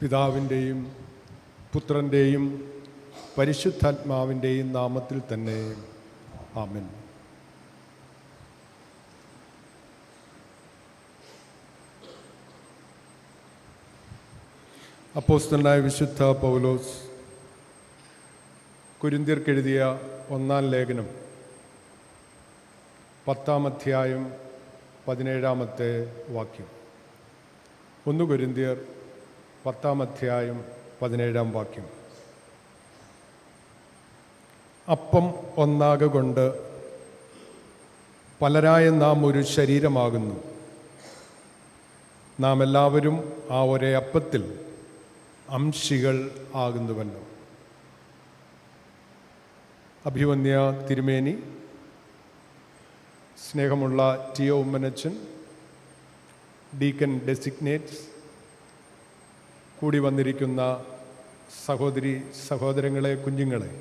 പിതാവിൻ്റെയും പുത്രൻ്റെയും പരിശുദ്ധാത്മാവിൻ്റെയും നാമത്തിൽ തന്നെ ആമേൻ. അപ്പോസ്തലനായ വിശുദ്ധ പൗലോസ് കൊരിന്ത്യർക്കെഴുതിയ 1-ാം ലേഖനം 10-ാം അധ്യായം 17-ാമത്തെ വാക്യം. 1 കൊരിന്ത്യർ 10-ാം അധ്യായം 17-ാം വാക്യം. അപ്പം ഒന്നാകെ കൊണ്ട് പലരായ നാം ഒരു ശരീരമാകുന്നു. നാം എല്ലാവരും ആ ഒരേ അപ്പത്തിൽ അംശികൾ ആകുന്നുവല്ലോ. അഭിവന്യ തിരുമേനി, സ്നേഹമുള്ള ടി.ഒ. ഉമ്മനച്ചൻ, ഡീക്കൻ ഡെസിഗ്നേറ്റ്സ്, കൂടി വന്നിരിക്കുന്ന സഹോദരി സഹോദരങ്ങളെ, കുഞ്ഞുങ്ങളെ,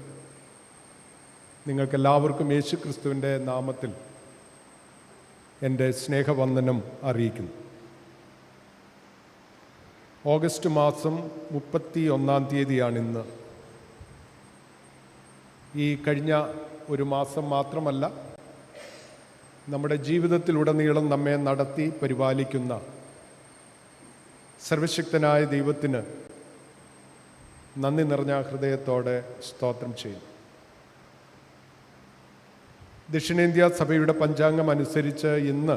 നിങ്ങൾക്കെല്ലാവർക്കും യേശു ക്രിസ്തുവിൻ്റെ നാമത്തിൽ എൻ്റെ സ്നേഹവന്ദനം അറിയിക്കുന്നു. ഓഗസ്റ്റ് മാസം 31-ാം തീയതിയാണിന്ന്. ഈ കഴിഞ്ഞ ഒരു മാസം മാത്രമല്ല, നമ്മുടെ ജീവിതത്തിലുടനീളം നമ്മെ നടത്തി പരിപാലിക്കുന്ന സർവശക്തനായ ദൈവത്തിന് നന്ദി നിറഞ്ഞ ഹൃദയത്തോടെ സ്തോത്രം ചെയ്യുന്നു. ദക്ഷിണേന്ത്യാ സഭയുടെ പഞ്ചാംഗം അനുസരിച്ച് ഇന്ന്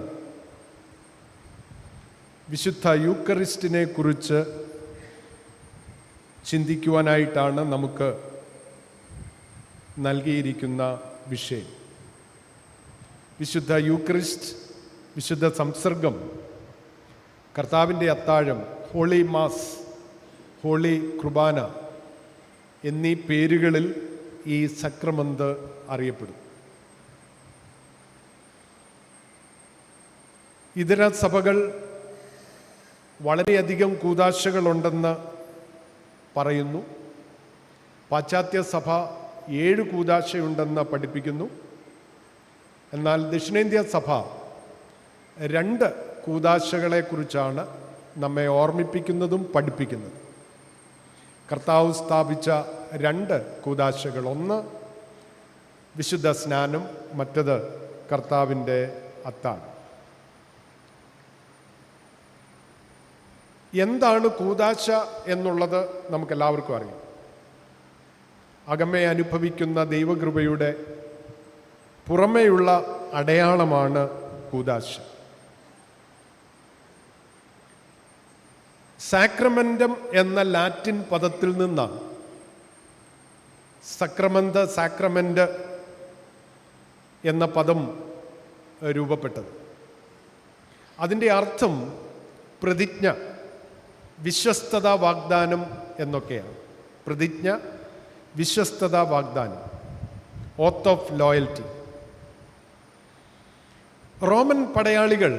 വിശുദ്ധ യൂക്കറിസ്റ്റിനെ കുറിച്ച് ചിന്തിക്കുവാനായിട്ടാണ് നമുക്ക് നൽകിയിരിക്കുന്ന വിഷയം. വിശുദ്ധ യൂക്കറിസ്റ്റ്, വിശുദ്ധ സംസർഗം, കർത്താവിൻ്റെ അത്താഴം, ഹോളി മാസ്, ഹോളി കുർബാന എന്നീ പേരുകളിൽ ഈ സക്രമന്ത് അറിയപ്പെടും. ഇതര സഭകൾ വളരെയധികം കൂദാശകളുണ്ടെന്ന് പറയുന്നു. പാശ്ചാത്യ സഭ 7 കൂദാശയുണ്ടെന്ന് പഠിപ്പിക്കുന്നു. എന്നാൽ ദക്ഷിണേന്ത്യ സഭ 2 കൂദാശകളെക്കുറിച്ചാണ് നമ്മെ ഓർമ്മിപ്പിക്കുന്നതും പഠിപ്പിക്കുന്നതും. കർത്താവ് സ്ഥാപിച്ച 2 കൂദാശകൾ, ഒന്ന് വിശുദ്ധ സ്നാനം, മറ്റത് കർത്താവിൻ്റെ അത്താഴം. എന്താണ് കൂദാശ എന്നുള്ളത് നമുക്കെല്ലാവർക്കും അറിയാം. അകമേ അനുഭവിക്കുന്ന ദൈവകൃപയുടെ പുറമേയുള്ള അടയാളമാണ് കൂദാശ. സാക്രമെന്റം എന്ന ലാറ്റിൻ പദത്തിൽ നിന്നാണ് സാക്രമെന്റ് എന്ന പദം രൂപപ്പെട്ടത്. അതിൻ്റെ അർത്ഥം പ്രതിജ്ഞ, വിശ്വസ്തത, വാഗ്ദാനം എന്നൊക്കെയാണ്. പ്രതിജ്ഞ, വിശ്വസ്തത, വാഗ്ദാനം, ഓത്ത് ഓഫ് ലോയൽറ്റി. റോമൻ പടയാളികൾ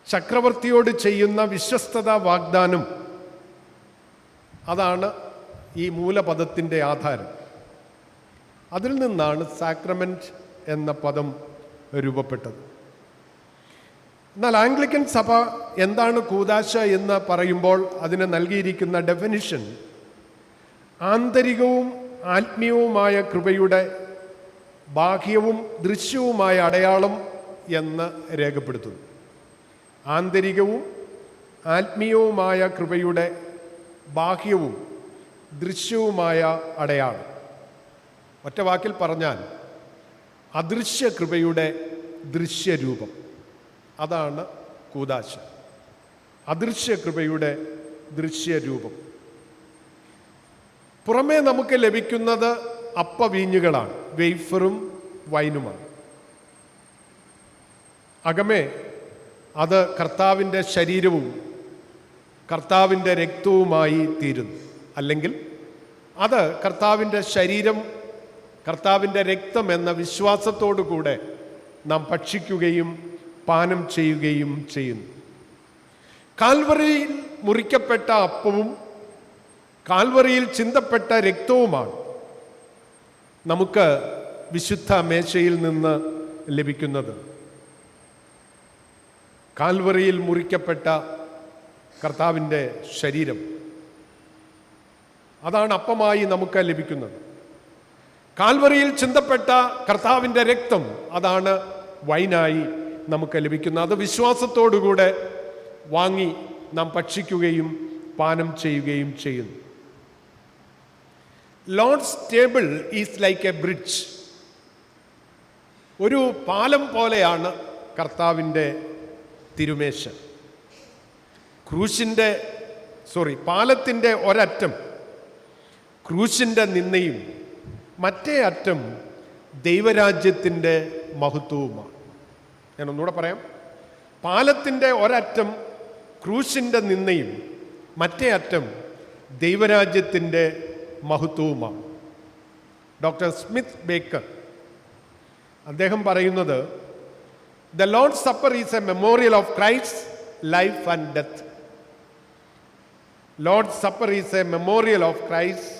ചക്രവർത്തിയോട് ചെയ്യുന്ന വിശ്വസ്തത വാഗ്ദാനം, അതാണ് ഈ മൂലപദത്തിൻ്റെ ആധാരം. അതിൽ നിന്നാണ് സാക്രമെന്റ് എന്ന പദം രൂപപ്പെട്ടത്. എന്നാൽ ആംഗ്ലിക്കൻ സഭ എന്താണ് കൂദാശ എന്ന് പറയുമ്പോൾ അതിന് നൽകിയിരിക്കുന്ന ഡെഫിനിഷൻ ആന്തരികവും ആത്മീയവുമായ കൃപയുടെ ബാഹ്യവും ദൃശ്യവുമായ അടയാളം എന്ന് രേഖപ്പെടുത്തുന്നു. ആന്തരികവും ആത്മീയവുമായ കൃപയുടെ ബാഹ്യവും ദൃശ്യവുമായ അടയാളം. ഒറ്റ വാക്കിൽ പറഞ്ഞാൽ അദൃശ്യ കൃപയുടെ ദൃശ്യരൂപം, അതാണ് കൂദാശ. അദൃശ്യ കൃപയുടെ ദൃശ്യരൂപം. പുറമേ നമുക്ക് ലഭിക്കുന്നത് അപ്പവീഞ്ഞുകളാണ്, വെയ്ഫറും വൈനുമാണ്. അകമേ അത് കർത്താവിൻ്റെ ശരീരവും കർത്താവിൻ്റെ രക്തവുമായി തീരുന്നു. അല്ലെങ്കിൽ അത് കർത്താവിൻ്റെ ശരീരം, കർത്താവിൻ്റെ രക്തം എന്ന വിശ്വാസത്തോടു കൂടെ നാം ഭക്ഷിക്കുകയും പാനം ചെയ്യുകയും ചെയ്യുന്നു. കാൽവറിയിൽ മുറിക്കപ്പെട്ട അപ്പവും കാൽവറിയിൽ ചിന്തപ്പെട്ട രക്തവുമാണ് നമുക്ക് വിശുദ്ധ മേശയിൽ നിന്ന് ലഭിക്കുന്നത്. കാൽവറിയിൽ മുറിക്കപ്പെട്ട കർത്താവിൻ്റെ ശരീരം. അതാണ് അപ്പമായി നമുക്ക് ലഭിക്കുന്നത്. കാൽവറിയിൽ ചിന്തപ്പെട്ട കർത്താവിൻ്റെ രക്തം, അതാണ് വൈനായി നമുക്ക് ലഭിക്കുന്നത്. അത് വിശ്വാസത്തോടുകൂടെ വാങ്ങി നാം ഭക്ഷിക്കുകയും പാനം ചെയ്യുകയും ചെയ്യുന്നു. Lord's table is like A bridge. ഒരു പാലം പോലെയാണ് കർത്താവിൻ്റെ തിരുമേശ. പാലത്തിൻ്റെ ഒരറ്റം ക്രൂശിൻ്റെ നിന്ദയും മറ്റേ അറ്റം ദൈവരാജ്യത്തിൻ്റെ മഹത്വവുമാണ്. ഞാൻ ഒന്നുകൂടെ പറയാം. പാലത്തിൻ്റെ ഒരറ്റം ക്രൂശിൻ്റെ നിന്ദയും മറ്റേ അറ്റം ദൈവരാജ്യത്തിൻ്റെ മഹത്വവുമാണ്. ഡോക്ടർ സ്മിത്ത് ബേക്കർ അദ്ദേഹം പറയുന്നത്, the Lord's supper is A memorial of Christ life and death. Lord's supper is A memorial of Christ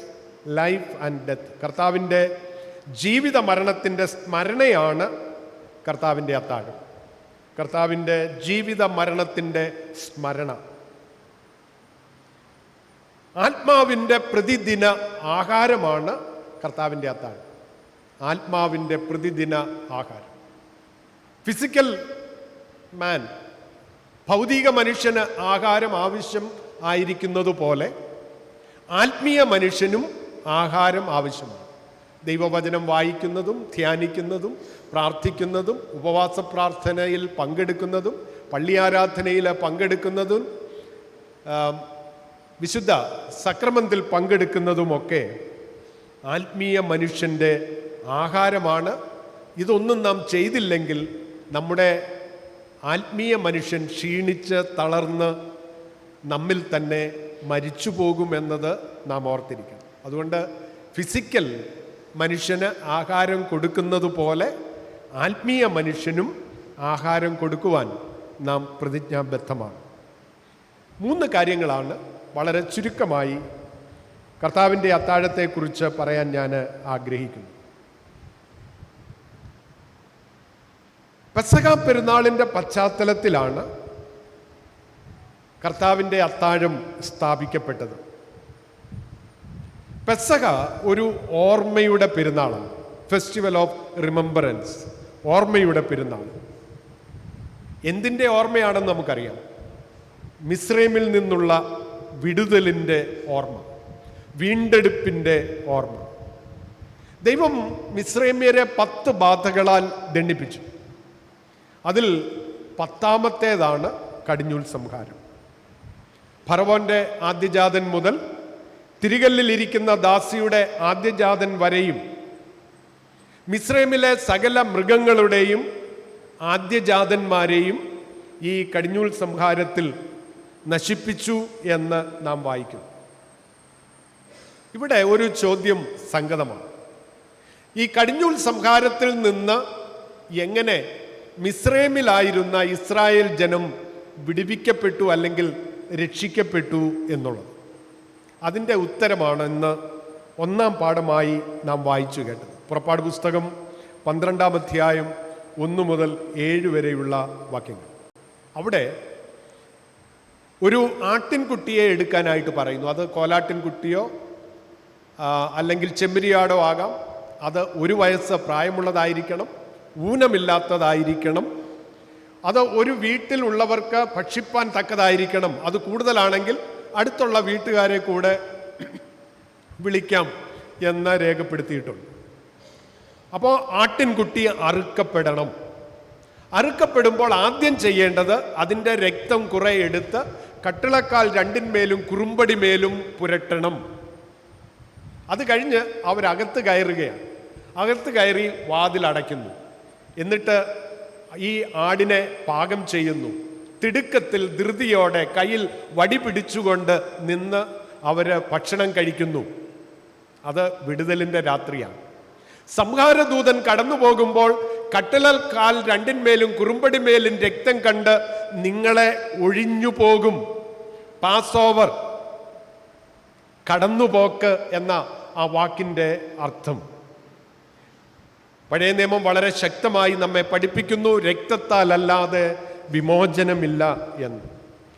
life and death. കർത്താവിൻ്റെ ജീവിത മരണത്തിൻ്റെ സ്മരണയാണ് കർത്താവിൻ്റെ അത്താഴം. കർത്താവിൻ്റെ ജീവിത മരണത്തിൻ്റെ സ്മരണ. ആത്മാവിൻ്റെ പ്രതിദിന ആഹാരമാണ് കർത്താവിൻ്റെ അത്താഴം. ആത്മാവിൻ്റെ പ്രതിദിന ആഹാരം. ഫിസിക്കൽ മാൻ, ഭൗതിക മനുഷ്യന് ആഹാരം ആവശ്യം ആയിരിക്കുന്നത് പോലെ ആത്മീയ മനുഷ്യനും ആഹാരം ആവശ്യമാണ്. ദൈവവചനം വായിക്കുന്നതും ധ്യാനിക്കുന്നതും പ്രാർത്ഥിക്കുന്നതും ഉപവാസ പ്രാർത്ഥനയിൽ പങ്കെടുക്കുന്നതും പള്ളി ആരാധനയിൽ പങ്കെടുക്കുന്നതും വിശുദ്ധ സക്രമത്തിൽ പങ്കെടുക്കുന്നതുമൊക്കെ ആത്മീയ മനുഷ്യൻ്റെ ആഹാരമാണ്. ഇതൊന്നും നാം ചെയ്തില്ലെങ്കിൽ നമ്മുടെ ആത്മീയ മനുഷ്യൻ ക്ഷീണിച്ച് തളർന്ന് നമ്മിൽ തന്നെ മരിച്ചു പോകുമെന്നത് നാം ഓർത്തിരിക്കണം. അതുകൊണ്ട് ഫിസിക്കൽ മനുഷ്യന് ആഹാരം കൊടുക്കുന്നത് പോലെ ആത്മീയ മനുഷ്യനും ആഹാരം കൊടുക്കുവാൻ നാം പ്രതിജ്ഞാബദ്ധമാണ്. 3 കാര്യങ്ങളാണ് വളരെ ചുരുക്കമായി കർത്താവിൻ്റെ അത്താഴത്തെക്കുറിച്ച് പറയാൻ ഞാൻ ആഗ്രഹിക്കുന്നു. പെസഹ പെരുന്നാളിൻ്റെ പശ്ചാത്തലത്തിലാണ് കർത്താവിൻ്റെ അത്താഴം സ്ഥാപിക്കപ്പെട്ടത്. പെസഹ ഒരു ഓർമ്മയുടെ പെരുന്നാളാണ്. ഫെസ്റ്റിവൽ ഓഫ് റിമംബറൻസ്, ഓർമ്മയുടെ പെരുന്നാൾ. എന്തിൻ്റെ ഓർമ്മയാണെന്ന് നമുക്കറിയാം. മിസ്രൈമിൽ നിന്നുള്ള വിടുതലിൻ്റെ ഓർമ്മ, വീണ്ടെടുപ്പിൻ്റെ ഓർമ്മ. ദൈവം മിസ്രൈമ്യരെ 10 ബാധകളാൽ ദണ്ഡിപ്പിച്ചു. അതിൽ 10ാമത്തേതാണ് കടിഞ്ഞൂൽ സംഹാരം. ഫറവോന്റെ ആദ്യജാതൻ മുതൽ തിരികല്ലിലിരിക്കുന്ന ദാസിയുടെ ആദ്യജാതൻ വരെയും മിസ്രൈമിലെ സകല മൃഗങ്ങളുടെയും ആദ്യജാതന്മാരെയും ഈ കടിഞ്ഞൂൽ സംഹാരത്തിൽ നശിപ്പിച്ചു എന്ന് നാം വായിക്കുന്നു. ഇവിടെ ഒരു ചോദ്യം സംഗതമാണ്. ഈ കടിഞ്ഞൂൽ സംഹാരത്തിൽ നിന്ന് എങ്ങനെ മിസ്രൈമിലായിരുന്ന ഇസ്രായേൽ ജനം വിടുവിക്കപ്പെട്ടു അല്ലെങ്കിൽ രക്ഷിക്കപ്പെട്ടു എന്നുള്ളത്? അതിൻ്റെ ഉത്തരമാണ് ഇന്ന് 1ാം പാഠമായി നാം വായിച്ചു കേട്ടത്. പുറപ്പാട് പുസ്തകം 12ാം അധ്യായം 1 മുതൽ 7 വരെയുള്ള വാക്യങ്ങൾ. അവിടെ ഒരു ആട്ടിൻകുട്ടിയെ എടുക്കാനായിട്ട് പറയുന്നു. അത് കോലാട്ടിൻകുട്ടിയോ അല്ലെങ്കിൽ ചെമ്മരിയാടോ ആകാം. അത് 1 വയസ്സ് പ്രായമുള്ളതായിരിക്കണം, ഊനമില്ലാത്തതായിരിക്കണം. അത് ഒരു വീട്ടിലുള്ളവർക്ക് ഭക്ഷിപ്പാൻ തക്കതായിരിക്കണം. അത് കൂടുതലാണെങ്കിൽ അടുത്തുള്ള വീട്ടുകാരെ കൂടെ വിളിക്കാം എന്ന് രേഖപ്പെടുത്തിയിട്ടുണ്ട്. അപ്പോൾ ആട്ടിൻകുട്ടി അറുക്കപ്പെടണം. അറുക്കപ്പെടുമ്പോൾ ആദ്യം ചെയ്യേണ്ടത് അതിൻ്റെ രക്തം കുറെ എടുത്ത് കട്ടിളക്കാൽ 2ന്മേലും കുറുമ്പടി മേലും പുരട്ടണം. അത് കഴിഞ്ഞ് അവരകത്ത് കയറുകയാണ്. അകത്ത് കയറി വാതിലടയ്ക്കുന്നു. എന്നിട്ട് ഈ ആടിനെ പാകം ചെയ്യുന്നു. തിടുക്കത്തിൽ ധൃതിയോടെ കയ്യിൽ വടി പിടിച്ചുകൊണ്ട് നിന്ന് അവർ ഭക്ഷണം കഴിക്കുന്നു. അത് വിടുതലിൻ്റെ രാത്രിയാണ്. സംഹാരദൂതൻ കടന്നു പോകുമ്പോൾ കട്ടിളക്കാൽ 2ന്മേലും കുറുമ്പടിമേലും രക്തം കണ്ട് നിങ്ങളെ ഒഴിഞ്ഞു പോകും. പാസ് ഓവർ, കടന്നുപോക്ക് എന്ന ആ വാക്കിൻ്റെ അർത്ഥം. പഴയ നിയമം വളരെ ശക്തമായി നമ്മെ പഠിപ്പിക്കുന്നു, രക്തത്താൽ അല്ലാതെ വിമോചനമില്ല എന്ന്.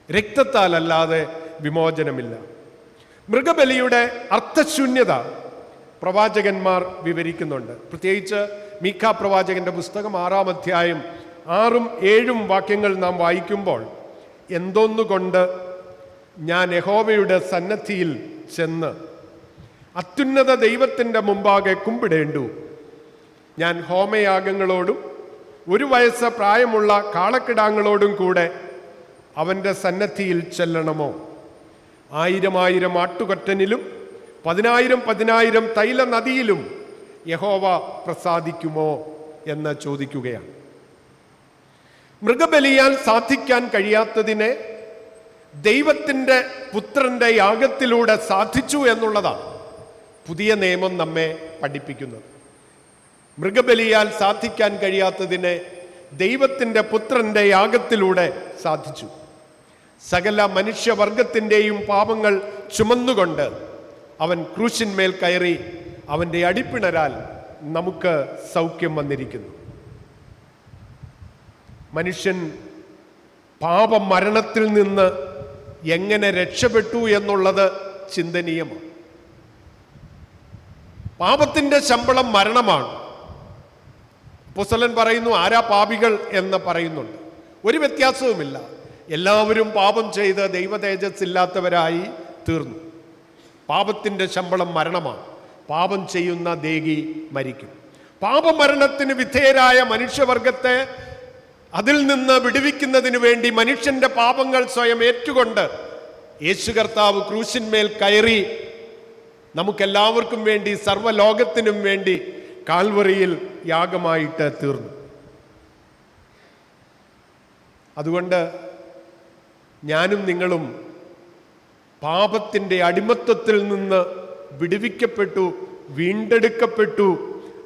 രക്തത്താലല്ലാതെ വിമോചനമില്ല. മൃഗബലിയുടെ അർത്ഥശൂന്യത പ്രവാചകന്മാർ വിവരിക്കുന്നുണ്ട്. പ്രത്യേകിച്ച് മീഖാ പ്രവാചകന്റെ പുസ്തകം 6-ാം അധ്യായം 6-7 വാക്യങ്ങൾ നാം വായിക്കുമ്പോൾ, എന്തോന്നുകൊണ്ട് ഞാൻ യഹോവയുടെ സന്നദ്ധിയിൽ ചെന്ന് അത്യുന്നത ദൈവത്തിൻ്റെ മുമ്പാകെ കുമ്പിടേണ്ടു? ഞാൻ ഹോമയാഗങ്ങളോടും 1 വയസ്സ് പ്രായമുള്ള കാളക്കിടാങ്ങളോടും കൂടെ അവൻ്റെ സന്നദ്ധിയിൽ ചെല്ലണമോ? 1000 ആട്ടുകൊറ്റനിലും 10,000 തൈല നദിയിലും യഹോവ പ്രസാദിക്കുമോ എന്ന് ചോദിക്കുകയാണ്. മൃഗബലിയാൽ സാധിക്കാൻ കഴിയാത്തതിനെ ദൈവത്തിൻ്റെ പുത്രൻ്റെ യാഗത്തിലൂടെ സാധിച്ചു എന്നുള്ളതാണ് പുതിയ നിയമം നമ്മെ പഠിപ്പിക്കുന്നത്. മൃഗബലിയാൽ സാധിക്കാൻ കഴിയാത്തതിനെ ദൈവത്തിൻ്റെ പുത്രൻ്റെ യാഗത്തിലൂടെ സാധിച്ചു. സകല മനുഷ്യവർഗത്തിൻ്റെയും പാപങ്ങൾ ചുമന്നുകൊണ്ട് അവൻ ക്രൂശിന്മേൽ കയറി അവൻ്റെ അടിപ്പിണരാൽ നമുക്ക് സൗഖ്യം വന്നിരിക്കുന്നു. മനുഷ്യൻ പാപമരണത്തിൽ നിന്ന് എങ്ങനെ രക്ഷപ്പെട്ടു എന്നുള്ളത് ചിന്തനീയമാണ്. പാപത്തിൻ്റെ ശമ്പളം മരണമാണ്. അപ്പോസ്തലൻ പറയുന്നു, ആരാ പാപികൾ എന്ന് പറയുന്നുണ്ട്. ഒരു വ്യത്യാസവുമില്ല. എല്ലാവരും പാപം ചെയ്ത് ദൈവ തേജസ് ഇല്ലാത്തവരായി തീർന്നു. പാപത്തിൻ്റെ ശമ്പളം മരണമാണ്. പാപം ചെയ്യുന്ന ദേഹി മരിക്കും. പാപമരണത്തിന് വിധേയരായ മനുഷ്യവർഗത്തെ അതിൽ നിന്ന് വിടുവിക്കുന്നതിന് വേണ്ടി മനുഷ്യന്റെ പാപങ്ങൾ സ്വയം ഏറ്റുകൊണ്ട് യേശു കർത്താവ് ക്രൂശിന്മേൽ കയറി നമുക്കെല്ലാവർക്കും വേണ്ടി, സർവ്വലോകത്തിനും വേണ്ടി കാൽവറിയിൽ യാഗമായിട്ട് തീർന്നു. അതുകൊണ്ട് ഞാനും നിങ്ങളും പാപത്തിൻ്റെ അടിമത്തത്തിൽ നിന്ന് വിടുവിക്കപ്പെട്ടു, വീണ്ടെടുക്കപ്പെട്ടു.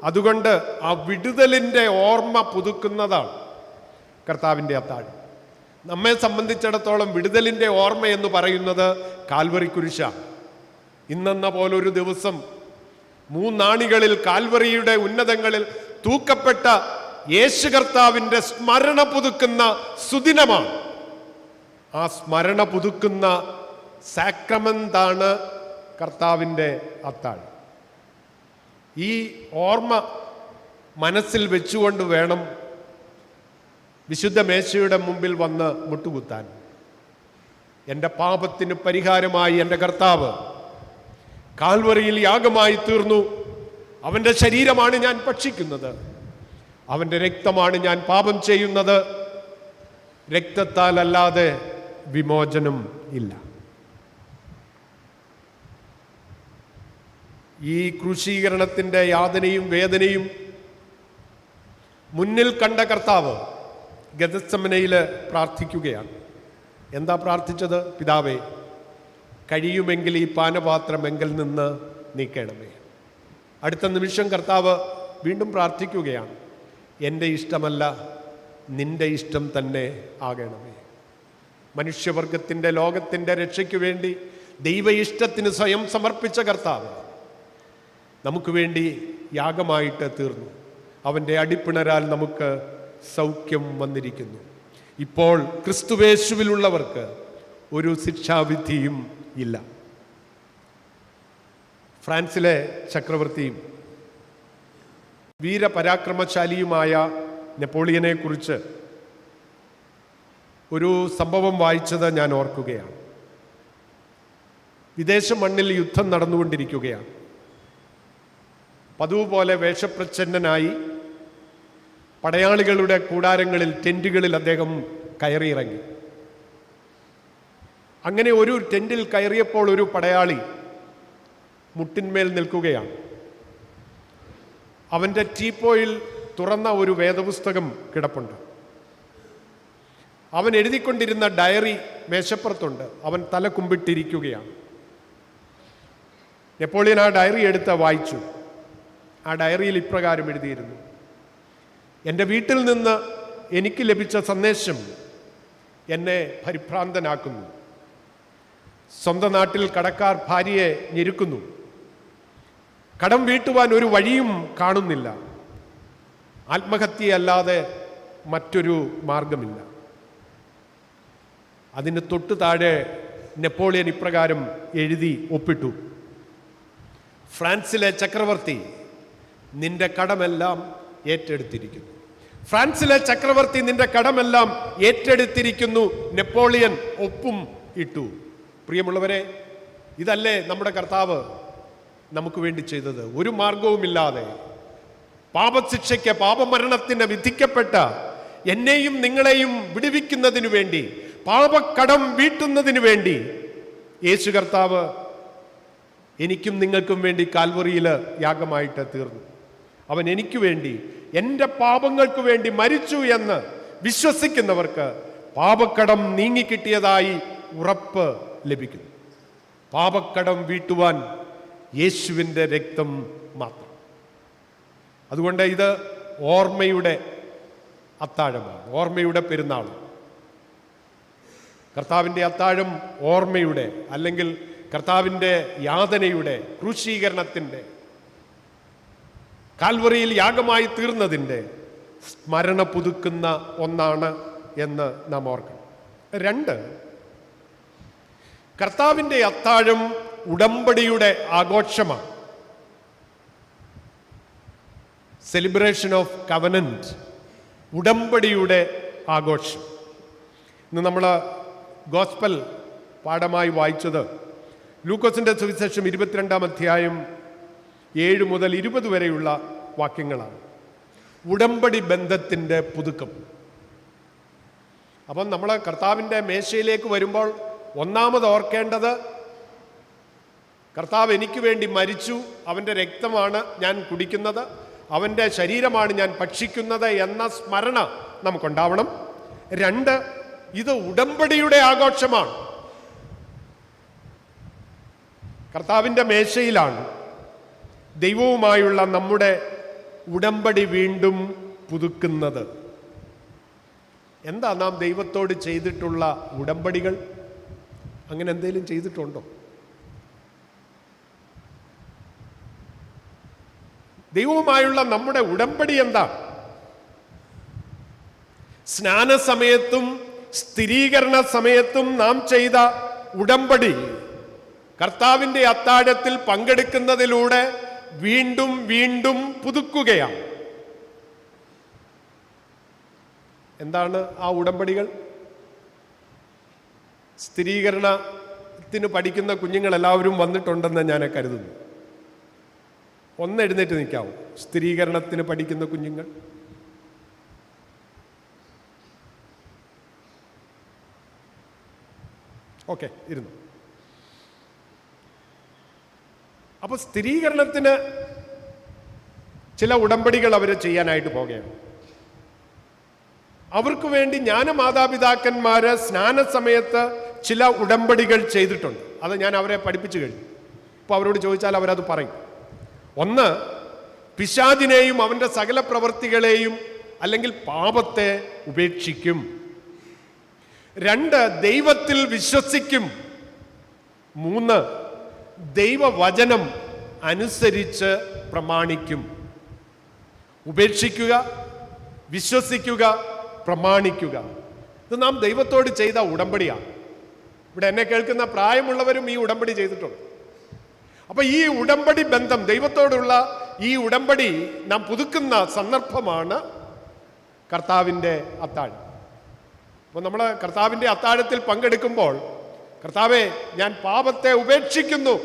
അതുകൊണ്ട് ആ വിടുതലിൻ്റെ ഓർമ്മ പുതുക്കുന്നതാണ് കർത്താവിൻ്റെ അത്താഴം. നമ്മെ സംബന്ധിച്ചിടത്തോളം വിടുതലിൻ്റെ ഓർമ്മ എന്ന് പറയുന്നത് കാൽവറി കുരിശാണ്. ഇന്നെന്ന പോലൊരു ദിവസം 3 ആണികളിൽ കാൽവറിയുടെ ഉന്നതങ്ങളിൽ തൂക്കപ്പെട്ട യേശു കർത്താവിൻ്റെ സ്മരണ പുതുക്കുന്ന സുദിനമാണ്. ആ സ്മരണ പുതുക്കുന്ന സാക്രമെന്താണ് കർത്താവിൻ്റെ അത്താഴം. ഈ ഓർമ്മ മനസ്സിൽ വെച്ചുകൊണ്ട് വേണം വിശുദ്ധ മേശയുടെ മുമ്പിൽ വന്ന് മുട്ടുകുത്താൻ. എൻ്റെ പാപത്തിന് പരിഹാരമായി എൻ്റെ കർത്താവ് കാൽവറിയിൽ യാഗമായി തീർന്നു. അവൻ്റെ ശരീരമാണ് ഞാൻ ഭക്ഷിക്കുന്നത്, അവൻ്റെ രക്തമാണ് ഞാൻ പാപം ചെയ്യുന്നത്. രക്തത്താൽ അല്ലാതെ വിമോചനം ഇല്ല. ഈ ക്രൂശീകരണത്തിൻ്റെ യാതനയും വേദനയും മുന്നിൽ കണ്ട കർത്താവ് ഗെത്സമനയിൽ പ്രാർത്ഥിക്കുകയാണ്. എന്താ പ്രാർത്ഥിച്ചത്? പിതാവേ, കഴിയുമെങ്കിൽ ഈ പാനപാത്രം എങ്കിൽ നിന്ന് നീക്കണമേ. അടുത്ത നിമിഷം കർത്താവ് വീണ്ടും പ്രാർത്ഥിക്കുകയാണ്, എൻ്റെ ഇഷ്ടമല്ല നിന്റെ ഇഷ്ടം തന്നെ ആകണമേ. മനുഷ്യവർഗത്തിൻ്റെ, ലോകത്തിൻ്റെ രക്ഷയ്ക്ക് വേണ്ടി ദൈവ ഇഷ്ടത്തിന് സ്വയം സമർപ്പിച്ച കർത്താവ് നമുക്ക് വേണ്ടി യാഗമായിട്ട് തീർന്നു. അവൻ്റെ അടിപ്പിണരാൽ നമുക്ക് സൗഖ്യം വന്നിരിക്കുന്നു. ഇപ്പോൾ ക്രിസ്തുവേശുവിലുള്ളവർക്ക് ഒരു ശിക്ഷാവിധിയും ഇല്ല. ഫ്രാൻസിലെ ചക്രവർത്തിയും വീരപരാക്രമശാലിയുമായ നെപ്പോളിയനെ കുറിച്ച് ഒരു സംഭവം വായിച്ചത് ഞാൻ ഓർക്കുകയാണ്. വിദേശ മണ്ണിൽ യുദ്ധം നടന്നുകൊണ്ടിരിക്കുകയാണ്. പതിവ് പോലെ വേഷപ്രച്ഛന്നനായി പടയാളികളുടെ കൂടാരങ്ങളിൽ, ടെന്റുകളിൽ അദ്ദേഹം കയറിയിറങ്ങി. അങ്ങനെ ഒരു ടെന്റിൽ കയറിയപ്പോൾ ഒരു പടയാളി മുട്ടിന്മേൽ നിൽക്കുകയാണ്. അവൻ്റെ ടീപ്പോയിൽ തുറന്ന ഒരു വേദപുസ്തകം കിടപ്പുണ്ട്. അവൻ എഴുതിക്കൊണ്ടിരുന്ന ഡയറി മേശപ്പുറത്തുണ്ട്. അവൻ തല കുമ്പിട്ടിരിക്കുകയാണ്. നെപ്പോളിയൻ ആ ഡയറി എടുത്ത് വായിച്ചു. ആ ഡയറിയിൽ ഇപ്രകാരം എഴുതിയിരുന്നു: എൻ്റെ വീട്ടിൽ നിന്ന് എനിക്ക് ലഭിച്ച സന്ദേശം എന്നെ പരിഭ്രാന്തനാക്കുന്നു. സ്വന്തം നാട്ടിൽ കടക്കാർ ഭാര്യയെ ഞെരുക്കുന്നു. കടം വീട്ടുവാൻ ഒരു വഴിയും കാണുന്നില്ല. ആത്മഹത്യയല്ലാതെ മറ്റൊരു മാർഗമില്ല. അതിന് തൊട്ടു താഴെ നെപ്പോളിയൻ ഇപ്രകാരം എഴുതി ഒപ്പിട്ടു: ഫ്രാൻസിലെ ചക്രവർത്തി നിന്റെ കടമെല്ലാം ഏറ്റെടുത്തിരിക്കുന്നു. ഫ്രാൻസിലെ ചക്രവർത്തി നിന്റെ കടമെല്ലാം ഏറ്റെടുത്തിരിക്കുന്നു. നെപ്പോളിയൻ ഒപ്പും ഇട്ടു. പ്രിയമുള്ളവരെ, ഇതല്ലേ നമ്മുടെ കർത്താവ് നമുക്ക് വേണ്ടി ചെയ്തത്? ഒരു മാർഗവുമില്ലാതെ പാപശിക്ഷയ്ക്ക്, പാപമരണത്തിന് വിധിക്കപ്പെട്ട എന്നെയും നിങ്ങളെയും വിടുവിക്കുന്നതിനു വേണ്ടി, പാപക്കടം വീട്ടുന്നതിനു വേണ്ടി യേശു കർത്താവ് എനിക്കും നിങ്ങൾക്കും വേണ്ടി കാൽവറിയിൽ യാഗമായിട്ട് തീർന്നു. അവൻ എനിക്ക് വേണ്ടി, എൻ്റെ പാപങ്ങൾക്ക് വേണ്ടി മരിച്ചു എന്ന് വിശ്വസിക്കുന്നവർക്ക് പാപക്കടം നീങ്ങിക്കിട്ടിയതായി ഉറപ്പ് ലഭിക്കുന്നു. പാപക്കടം വീട്ടുവാൻ യേശുവിൻ്റെ രക്തം മാത്രം. അതുകൊണ്ട് ഇത് ഓർമ്മയുടെ അത്താഴമാണ്, ഓർമ്മയുടെ പെരുന്നാൾ. കർത്താവിൻ്റെ അത്താഴം ഓർമ്മയുടെ, അല്ലെങ്കിൽ കർത്താവിൻ്റെ യാതനയുടെ, ക്രൂശീകരണത്തിൻ്റെ, കാൽവറിയിൽ യാഗമായി തീർന്നതിൻ്റെ സ്മരണ പുതുക്കുന്ന ഒന്നാണ് എന്ന് നാം ഓർക്കണം. 2, കർത്താവിൻ്റെ അത്താഴം ഉടമ്പടിയുടെ ആഘോഷമാണ്. സെലിബ്രേഷൻ ഓഫ് കവനന്റ്, ഉടമ്പടിയുടെ ആഘോഷം. ഇന്ന് നമ്മൾ ഗോസ്പൽ പാഠമായി വായിച്ചത് ലൂക്കോസിന്റെ സുവിശേഷം 22-ാം അധ്യായം 7 മുതൽ 20 വരെയുള്ള വാക്യങ്ങളാണ്. ഉടമ്പടി ബന്ധത്തിൻ്റെ പുതുക്കം. അപ്പം നമ്മൾ കർത്താവിൻ്റെ മേശയിലേക്ക് വരുമ്പോൾ ഒന്നാമത് ഓർക്കേണ്ടത്, കർത്താവ് എനിക്ക് വേണ്ടി മരിച്ചു, അവൻ്റെ രക്തമാണ് ഞാൻ കുടിക്കുന്നത്, അവൻ്റെ ശരീരമാണ് ഞാൻ ഭക്ഷിക്കുന്നത് എന്ന സ്മരണ നമുക്കുണ്ടാവണം. 2, ഇത് ഉടമ്പടിയുടെ ആഘോഷമാണ്. കർത്താവിൻ്റെ മേശയിലാണ് ദൈവവുമായുള്ള നമ്മുടെ ഉടമ്പടി വീണ്ടും പുതുക്കുന്നത്. എന്താ നാം ദൈവത്തോട് ചെയ്തിട്ടുള്ള ഉടമ്പടികൾ? അങ്ങനെ എന്തെങ്കിലും ചെയ്തിട്ടുണ്ടോ? ദൈവവുമായുള്ള നമ്മുടെ ഉടമ്പടി എന്താ? സ്നാന സമയത്തും സ്ഥിരീകരണ സമയത്തും നാം ചെയ്ത ഉടമ്പടി കർത്താവിൻ്റെ അത്താഴത്തിൽ പങ്കെടുക്കുന്നതിലൂടെ വീണ്ടും വീണ്ടും പുതുക്കുകയാണ്. എന്താണ് ആ ഉടമ്പടികൾ? സ്ഥിരീകരണത്തിന് പഠിക്കുന്ന കുഞ്ഞുങ്ങൾ എല്ലാവരും വന്നിട്ടുണ്ടെന്ന് ഞാൻ കരുതുന്നു. ഒന്ന് എഴുന്നേറ്റ് നിൽക്കാവോ? സ്ഥിരീകരണത്തിന് പഠിക്കുന്ന കുഞ്ഞുങ്ങൾ. ഓക്കെ, ഇരുന്നു. അപ്പൊ സ്ഥിരീകരണത്തിന് ചില ഉടമ്പടികൾ അവർ ചെയ്യാനായിട്ട് പോകുകയാണ്. അവർക്ക് വേണ്ടി ജ്ഞാനമാതാപിതാക്കന്മാര് സ്നാന സമയത്ത് ചില ഉടമ്പടികൾ ചെയ്തിട്ടുണ്ട്. അത് ഞാൻ അവരെ പഠിപ്പിച്ചു കഴിഞ്ഞു. അപ്പോൾ അവരോട് ചോദിച്ചാൽ അവരത് പറയും. 1, പിശാചിനെയും അവൻ്റെ സകല പ്രവൃത്തികളെയും അല്ലെങ്കിൽ പാപത്തെ ഉപേക്ഷിക്കും. 2, ദൈവത്തിൽ വിശ്വസിക്കും. 3, ദൈവവചനം അനുസരിച്ച് പ്രമാണിക്കും. ഉപേക്ഷിക്കുക, വിശ്വസിക്കുക, പ്രമാണിക്കുക. ഇത് നാം ദൈവത്തോട് ചെയ്ത ഉടമ്പടിയാണ്. ഇവിടെ എന്നെ കേൾക്കുന്ന പ്രായമുള്ളവരും ഈ ഉടമ്പടി ചെയ്തിട്ടുണ്ട്. അപ്പൊ ഈ ഉടമ്പടി ബന്ധം, ദൈവത്തോടുള്ള ഈ ഉടമ്പടി നാം പുതുക്കുന്ന സന്ദർഭമാണ് കർത്താവിൻ്റെ അത്താഴം. അപ്പോൾ നമ്മൾ കർത്താവിൻ്റെ അത്താഴത്തിൽ പങ്കെടുക്കുമ്പോൾ, കർത്താവേ, ഞാൻ പാപത്തെ ഉപേക്ഷിക്കുന്നു,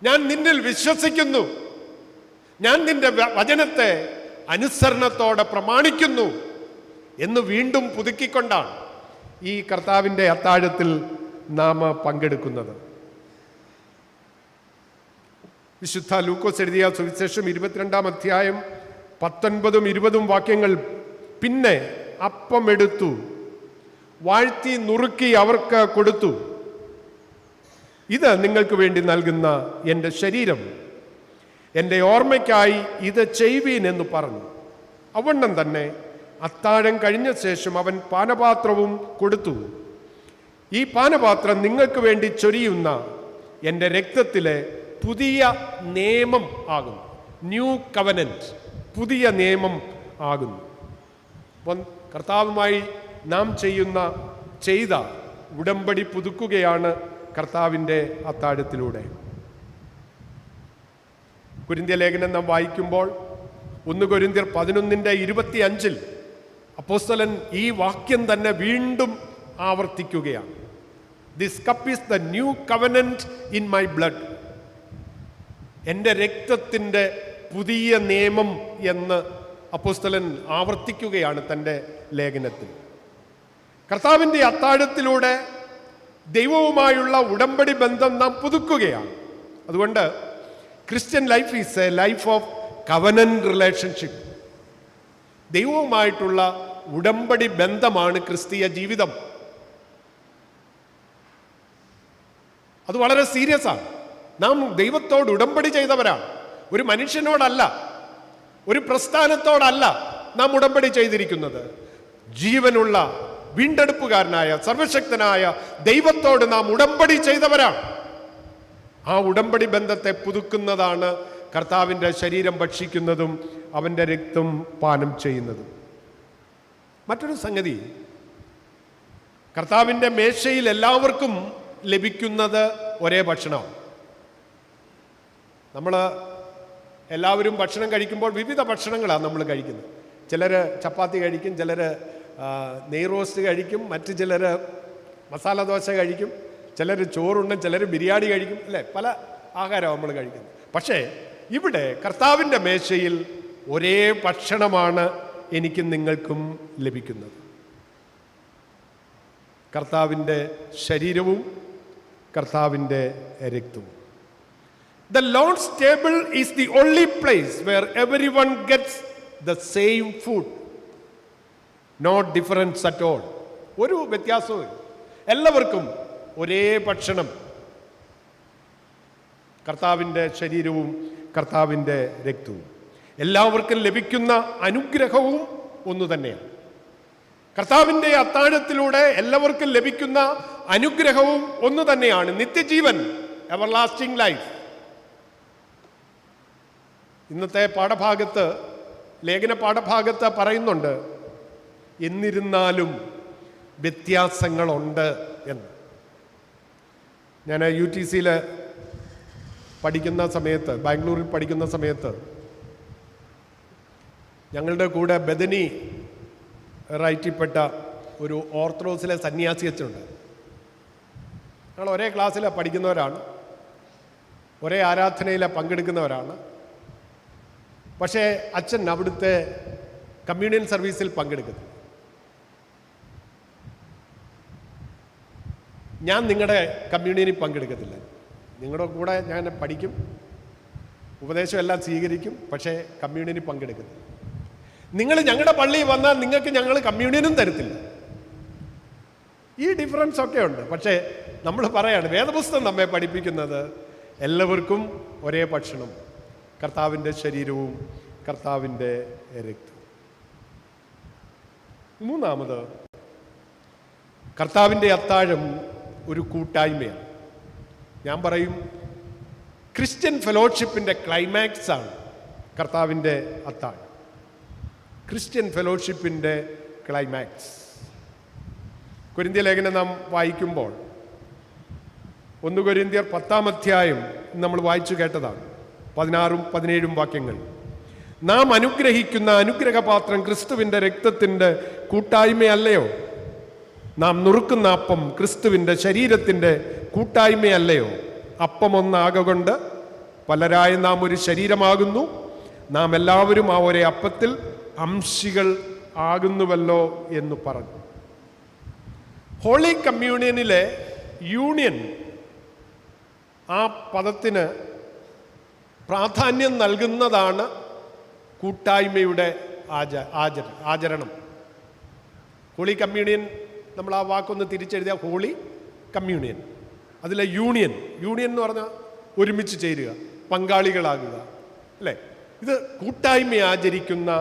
ഞാൻ നിന്നിൽ വിശ്വസിക്കുന്നു, ഞാൻ നിന്റെ വചനത്തെ അനുസരണത്തോടെ പ്രമാണിക്കുന്നു എന്ന് വീണ്ടും പുതുക്കിക്കൊണ്ടാണ് ഈ കർത്താവിൻ്റെ അത്താഴത്തിൽ നാം പങ്കെടുക്കുന്നത്. വിശുദ്ധ ലൂക്കോസ് എഴുതിയ സുവിശേഷം 22-ാം അധ്യായം 19ഉം 20ഉം വാക്യങ്ങൾ: പിന്നെ അപ്പം എടുത്തു, വാഴ്ത്തി നുറുക്കി അവർക്ക് കൊടുത്തു, ഇത് നിങ്ങൾക്ക് വേണ്ടി നൽകുന്ന എൻ്റെ ശരീരം, എൻ്റെ ഓർമ്മയ്ക്കായി ഇത് ചെയ്യുവീൻ എന്ന് പറഞ്ഞു. അവണ്ണം തന്നെ അത്താഴം കഴിഞ്ഞ ശേഷം അവൻ പാനപാത്രവും കൊടുത്തു. ഈ പാനപാത്രം നിങ്ങൾക്ക് വേണ്ടി ചൊരിയുന്ന എൻ്റെ രക്തത്തിലെ പുതിയ നിയമം ആകുന്നു. ന്യൂ കവനന്റ്, പുതിയ നിയമം ആകുന്നു. അപ്പം കർത്താവുമായി നാം ചെയ്ത ഉടമ്പടി പുതുക്കുകയാണ് കർത്താവിൻ്റെ അത്താഴത്തിലൂടെ. കൊരിന്ത്യ ലേഖനം നാം വായിക്കുമ്പോൾ 1 കൊരിന്ത്യർ 11:25 അപ്പോസ്തലൻ ഈ വാക്യം തന്നെ വീണ്ടും ആവർത്തിക്കുകയാണ്. This cup is the new covenant in my blood. എൻ്റെ രക്തത്തിൻ്റെ പുതിയ നിയമം എന്ന് അപ്പോസ്തലൻ ആവർത്തിക്കുകയാണ് തൻ്റെ ലേഖനത്തിൽ. കർത്താവിൻ്റെ അത്താഴത്തിലൂടെ ദൈവവുമായുള്ള ഉടമ്പടി ബന്ധം നാം പുതുക്കുകയാണ്. അതുകൊണ്ട് Christian life is A life of covenant relationship. ദൈവവുമായിട്ടുള്ള ഉടമ്പടി ബന്ധമാണ് ക്രിസ്തീയ ജീവിതം. അത് വളരെ സീരിയസ് ആണ്. നാം ദൈവത്തോട് ഉടമ്പടി ചെയ്തവരാണ്. ഒരു മനുഷ്യനോടല്ല, ഒരു പ്രസ്ഥാനത്തോടല്ല നാം ഉടമ്പടി ചെയ്തിരിക്കുന്നത്. ജീവനുള്ള വീണ്ടെടുപ്പുകാരനായ സർവശക്തനായ ദൈവത്തോട് നാം ഉടമ്പടി ചെയ്തവരാണ്. ആ ഉടമ്പടി ബന്ധത്തെ പുതുക്കുന്നതാണ് കർത്താവിൻ്റെ ശരീരം ഭക്ഷിക്കുന്നതും അവൻ്റെ രക്തം പാനം ചെയ്യുന്നതും. മറ്റൊരു സംഗതി, കർത്താവിൻ്റെ മേശയിൽ എല്ലാവർക്കും ലഭിക്കുന്നത് ഒരേ ഭക്ഷണമാണ്. നമ്മൾ എല്ലാവരും ഭക്ഷണം കഴിക്കുമ്പോൾ വിവിധ ഭക്ഷണങ്ങളാണ് നമ്മൾ കഴിക്കുന്നത്. ചിലർ ചപ്പാത്തി കഴിക്കും, ചിലർ നെയ് റോസ്റ്റ് കഴിക്കും, മറ്റു ചിലർ മസാല ദോശ കഴിക്കും, ചിലർ ചോറുണ്ണും, ചിലർ ബിരിയാണി കഴിക്കും, അല്ലേ? പല ആഹാരമാണ് നമ്മൾ കഴിക്കുന്നത്. പക്ഷേ ഇവിടെ കർത്താവിൻ്റെ മേശയിൽ ഒരേ ഭക്ഷണമാണ് എനിക്കും നിങ്ങൾക്കും ലഭിക്കുന്നത്. കർത്താവിൻ്റെ ശരീരവും കർത്താവിൻ്റെ രക്തവും. The Lord's table is the only place where everyone gets the same food. No difference at all. ഒരു വ്യത്യാസവും എല്ലാവർക്കും ഒരേ ഭക്ഷണം, കർത്താവിൻ്റെ ശരീരവും കർത്താവിൻ്റെ രക്തവും. എല്ലാവർക്കും ലഭിക്കുന്ന അനുഗ്രഹവും ഒന്നു തന്നെയാണ്. കർത്താവിൻ്റെ അത്താഴത്തിലൂടെ എല്ലാവർക്കും ലഭിക്കുന്ന അനുഗ്രഹവും ഒന്നു തന്നെയാണ്, നിത്യജീവൻ, എവർലാസ്റ്റിംഗ് ലൈഫ്. ഇന്നത്തെ പാഠഭാഗത്ത്, ലേഖന പാഠഭാഗത്ത് പറയുന്നുണ്ട്, എന്നിരുന്നാലും വ്യത്യാസങ്ങളുണ്ട് എന്ന്. ഞാൻ UTCയിൽ പഠിക്കുന്ന സമയത്ത്, ബാംഗ്ലൂരിൽ പഠിക്കുന്ന സമയത്ത്, ഞങ്ങളുടെ കൂടെ ബദനി റൈറ്റിൽപ്പെട്ട ഒരു ഓർത്തഡോക്സിലെ സന്യാസി അച്ഛനുണ്ട്. ഞങ്ങൾ ഒരേ ക്ലാസ്സിൽ പഠിക്കുന്നവരാണ്, ഒരേ ആരാധനയിൽ പങ്കെടുക്കുന്നവരാണ്. പക്ഷേ അച്ഛൻ അവിടുത്തെ കമ്മ്യൂണിയൻ സർവീസിൽ പങ്കെടുക്കുന്നു. ഞാൻ നിങ്ങളുടെ കമ്മ്യൂണിയനിൽ പങ്കെടുക്കത്തില്ല. നിങ്ങളുടെ കൂടെ ഞാൻ പഠിക്കും, ഉപദേശം എല്ലാം സ്വീകരിക്കും, പക്ഷേ കമ്മ്യൂണിയനിൽ പങ്കെടുക്കുന്നു. നിങ്ങൾ ഞങ്ങളുടെ പള്ളിയിൽ വന്നാൽ നിങ്ങൾക്ക് ഞങ്ങൾ കമ്മ്യൂണിയനും തരത്തില്ല. ഈ ഡിഫറൻസ് ഒക്കെ ഉണ്ട്. പക്ഷേ നമ്മൾ പറയാണ്, വേദപുസ്തകം നമ്മെ പഠിപ്പിക്കുന്നത് എല്ലാവർക്കും ഒരേ ഭക്ഷണം, കർത്താവിൻ്റെ ശരീരവും കർത്താവിൻ്റെ രക്തവും. മൂന്നാമത്, കർത്താവിൻ്റെ അത്താഴം ഒരു കൂട്ടായ്മയാണ്. ഞാൻ പറയും, ക്രിസ്ത്യൻ ഫെലോഷിപ്പിൻ്റെ ക്ലൈമാക്സ് ആണ് കർത്താവിൻ്റെ അത്താഴം. Christian ഫെലോഷിപ്പിൻ്റെ climax. കൊരിന്ത്യ ലേഖനം നാം വായിക്കുമ്പോൾ 1 കൊരിന്ത്യർ 10-ാം അധ്യായം നമ്മൾ വായിച്ചു കേട്ടതാണ്, 16-17 വാക്യങ്ങൾ. നാം അനുഗ്രഹിക്കുന്ന അനുഗ്രഹപാത്രം ക്രിസ്തുവിൻ്റെ രക്തത്തിൻ്റെ കൂട്ടായ്മയല്ലയോ? നാം നുറുക്കുന്ന അപ്പം ക്രിസ്തുവിൻ്റെ ശരീരത്തിൻ്റെ കൂട്ടായ്മയല്ലയോ? അപ്പം ഒന്നാകൊണ്ട് പലരായ നാം ഒരു ശരീരമാകുന്നു, നാം എല്ലാവരും ആ ഒരേ അപ്പത്തിൽ അംശികൾ ആകുന്നുവല്ലോ എന്ന് പറഞ്ഞു. ഹോളി കമ്മ്യൂണിയനിലെ യൂണിയൻ, ആ പദത്തിന് പ്രാധാന്യം നൽകുന്നതാണ് കൂട്ടായ്മയുടെ ആചരണം. ഹോളി കമ്മ്യൂണിയൻ, നമ്മൾ ആ വാക്കൊന്ന് തിരിച്ചെഴുതിയ ഹോളി കമ്മ്യൂണിയൻ, അതിലെ യൂണിയൻ എന്ന് പറഞ്ഞാൽ ഒരുമിച്ച് ചേരുക, പങ്കാളികളാകുക, അല്ലേ? ഇത് കൂട്ടായ്മ ആചരിക്കുന്ന